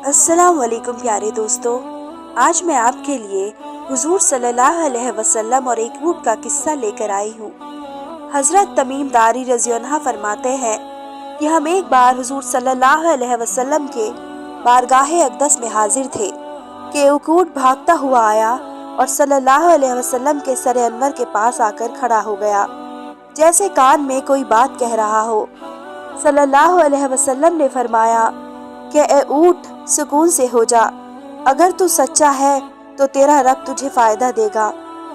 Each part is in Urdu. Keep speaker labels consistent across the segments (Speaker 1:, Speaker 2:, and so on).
Speaker 1: السلام علیکم پیارے دوستو، آج میں آپ کے لیے حضور صلی اللہ علیہ وسلم اور ایک اونٹ کا قصہ لے کر آئی ہوں۔ حضرت تمیم داری رضی اللہ عنہ فرماتے ہیں کہ ہم ایک بار حضور صلی اللہ علیہ وسلم کے بارگاہ اقدس میں حاضر تھے کہ ایک اونٹ بھاگتا ہوا آیا اور صلی اللہ علیہ وسلم کے سر انور کے پاس آ کر کھڑا ہو گیا، جیسے کان میں کوئی بات کہہ رہا ہو۔ صلی اللہ علیہ وسلم نے فرمایا کہ اے اونٹ، سکون سے ہو جا، اگر تو سچا ہے تو تیرا رب تجھے فائدہ دے گا،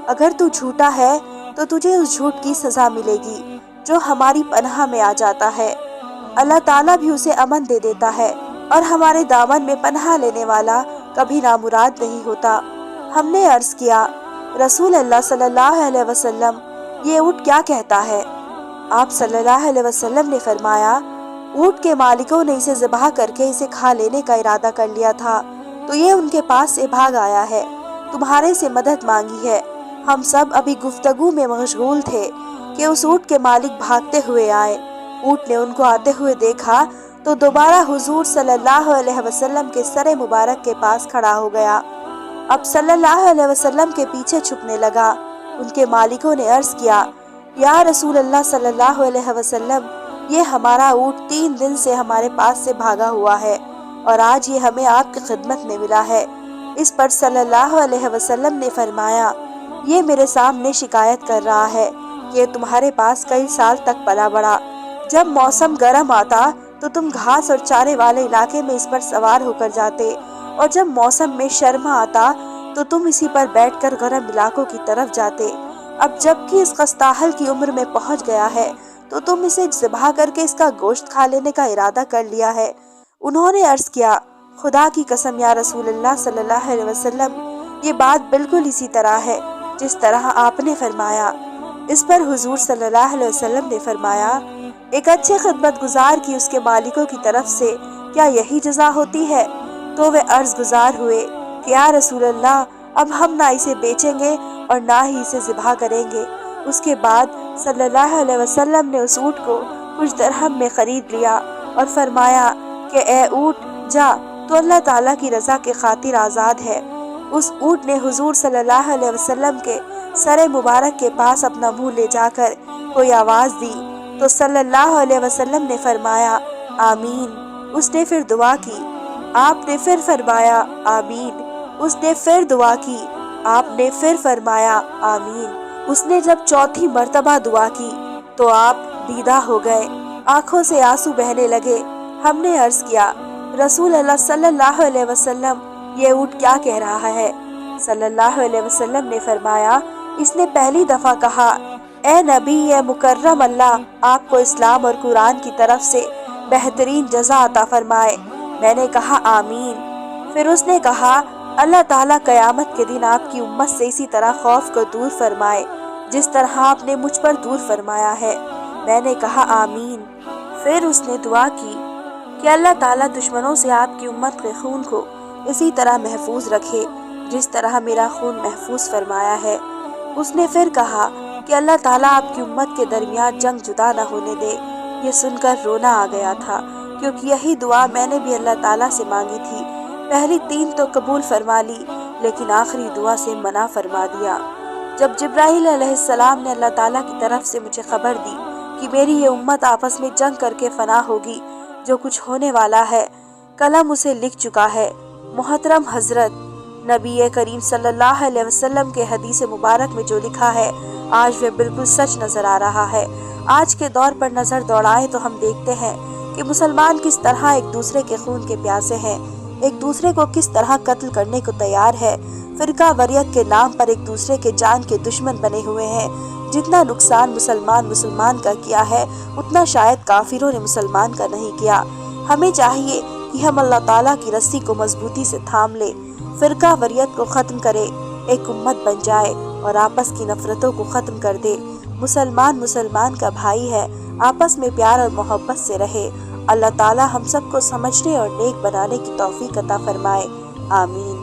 Speaker 1: اگر تو جھوٹا ہے تو تجھے اس جھوٹ کی سزا ملے گی۔ جو ہماری پناہ میں آ جاتا ہے اللہ تعالیٰ بھی اسے امن دے دیتا ہے، اور ہمارے دامن میں پناہ لینے والا کبھی نامراد نہیں ہوتا۔ ہم نے عرض کیا، رسول اللہ صلی اللہ علیہ وسلم، یہ اونٹ کیا کہتا ہے؟ آپ صلی اللہ علیہ وسلم نے فرمایا، اونٹ کے مالکوں نے اسے ذبح کر کے اسے کھا لینے کا ارادہ کر لیا تھا، تو یہ ان کے پاس سے بھاگ آیا ہے، تمہارے سے مدد مانگی ہے۔ ہم سب ابھی گفتگو میں مشغول تھے کہ اس اونٹ کے مالک بھاگتے ہوئے آئے۔ اونٹ نے ان کو آتے ہوئے دیکھا تو دوبارہ حضور صلی اللہ علیہ وسلم کے سر مبارک کے پاس کھڑا ہو گیا۔ اب صلی اللہ علیہ وسلم کے پیچھے چھپنے لگا۔ ان کے مالکوں نے عرض کیا، یا رسول اللہ صلی اللہ علیہ وسلم، یہ ہمارا اونٹ 3 دن سے ہمارے پاس سے بھاگا ہوا ہے اور آج یہ ہمیں آپ کی خدمت میں ملا ہے۔ اس پر صلی اللہ علیہ وسلم نے فرمایا، یہ میرے سامنے شکایت کر رہا ہے کہ تمہارے پاس کئی سال تک پلا بڑھا۔ جب موسم گرم آتا تو تم گھاس اور چارے والے علاقے میں اس پر سوار ہو کر جاتے، اور جب موسم میں شرما آتا تو تم اسی پر بیٹھ کر گرم علاقوں کی طرف جاتے۔ اب جب کہ اس قصتاحل کی عمر میں پہنچ گیا ہے تو تم اسے ذبح کر کے اس کا گوشت کھا لینے کا ارادہ کر لیا ہے۔ انہوں نے عرض کیا، خدا کی قسم یا رسول اللہ صلی اللہ علیہ وسلم، یہ بات بالکل اسی طرح ہے جس طرح آپ نے فرمایا۔ اس پر حضور صلی اللہ علیہ وسلم نے فرمایا، ایک اچھے خدمت گزار کی اس کے مالکوں کی طرف سے کیا یہی جزا ہوتی ہے؟ تو وہ عرض گزار ہوئے کہ یا رسول اللہ، اب ہم نہ اسے بیچیں گے اور نہ ہی اسے ذبح کریں گے۔ اس کے بعد صلی اللہ علیہ وسلم نے اس اونٹ کو کچھ درہم میں خرید لیا اور فرمایا کہ اے اونٹ، جا، تو اللہ تعالیٰ کی رضا کے خاطر آزاد ہے۔ اس اونٹ نے حضور صلی اللہ علیہ وسلم کے سر مبارک کے پاس اپنا منہ لے جا کر کوئی آواز دی تو صلی اللہ علیہ وسلم نے فرمایا، آمین۔ اس نے پھر دعا کی، آپ نے پھر فرمایا، آمین۔ اس نے پھر دعا کی، آپ نے پھر فرمایا، آمین۔ اس نے جب چوتھی مرتبہ دعا کی تو آپ دیدہ ہو گئے، آنکھوں سے آنسو بہنے لگے۔ ہم نے عرض کیا، رسول اللہ صلی اللہ علیہ وسلم، یہ اونٹ کیا کہہ رہا ہے؟ صلی اللہ علیہ وسلم نے فرمایا، اس نے پہلی دفعہ کہا، اے نبی، اے مکرم، اللہ آپ کو اسلام اور قرآن کی طرف سے بہترین جزا عطا فرمائے۔ میں نے کہا، آمین۔ پھر اس نے کہا، اللہ تعالیٰ قیامت کے دن آپ کی امت سے اسی طرح خوف کو دور فرمائے جس طرح آپ نے مجھ پر دور فرمایا ہے۔ میں نے کہا، آمین۔ پھر اس نے دعا کی کہ اللہ تعالیٰ دشمنوں سے آپ کی امت کے خون کو اسی طرح محفوظ رکھے جس طرح میرا خون محفوظ فرمایا ہے۔ اس نے پھر کہا کہ اللہ تعالیٰ آپ کی امت کے درمیان جنگ جدا نہ ہونے دے۔ یہ سن کر رونا آ گیا تھا، کیونکہ یہی دعا میں نے بھی اللہ تعالیٰ سے مانگی تھی۔ پہلی 3 تو قبول فرما لی، لیکن آخری دعا سے منع فرما دیا۔ جب جبرائیل علیہ السلام نے اللہ تعالیٰ کی طرف سے مجھے خبر دی کہ میری یہ امت آپس میں جنگ کر کے فنا ہوگی، جو کچھ ہونے والا ہے قلم اسے لکھ چکا ہے۔ محترم حضرت، نبی کریم صلی اللہ علیہ وسلم کے حدیث مبارک میں جو لکھا ہے آج وہ بالکل سچ نظر آ رہا ہے۔ آج کے دور پر نظر دوڑائیں تو ہم دیکھتے ہیں کہ مسلمان کس طرح ایک دوسرے کے خون کے پیاسے ہیں، ایک دوسرے کو کس طرح قتل کرنے کو تیار ہے، فرقہ واریت کے نام پر ایک دوسرے کے جان کے دشمن بنے ہوئے ہیں۔ جتنا نقصان مسلمان کا کیا ہے، اتنا شاید کافروں نے مسلمان کا نہیں کیا۔ ہمیں چاہیے کہ ہم اللہ تعالیٰ کی رسی کو مضبوطی سے تھام لیں، فرقہ واریت کو ختم کرے، ایک امت بن جائے اور آپس کی نفرتوں کو ختم کر دے۔ مسلمان کا بھائی ہے، آپس میں پیار اور محبت سے رہے۔ اللہ تعالیٰ ہم سب کو سمجھنے اور نیک بنانے کی توفیق عطا فرمائے، آمین۔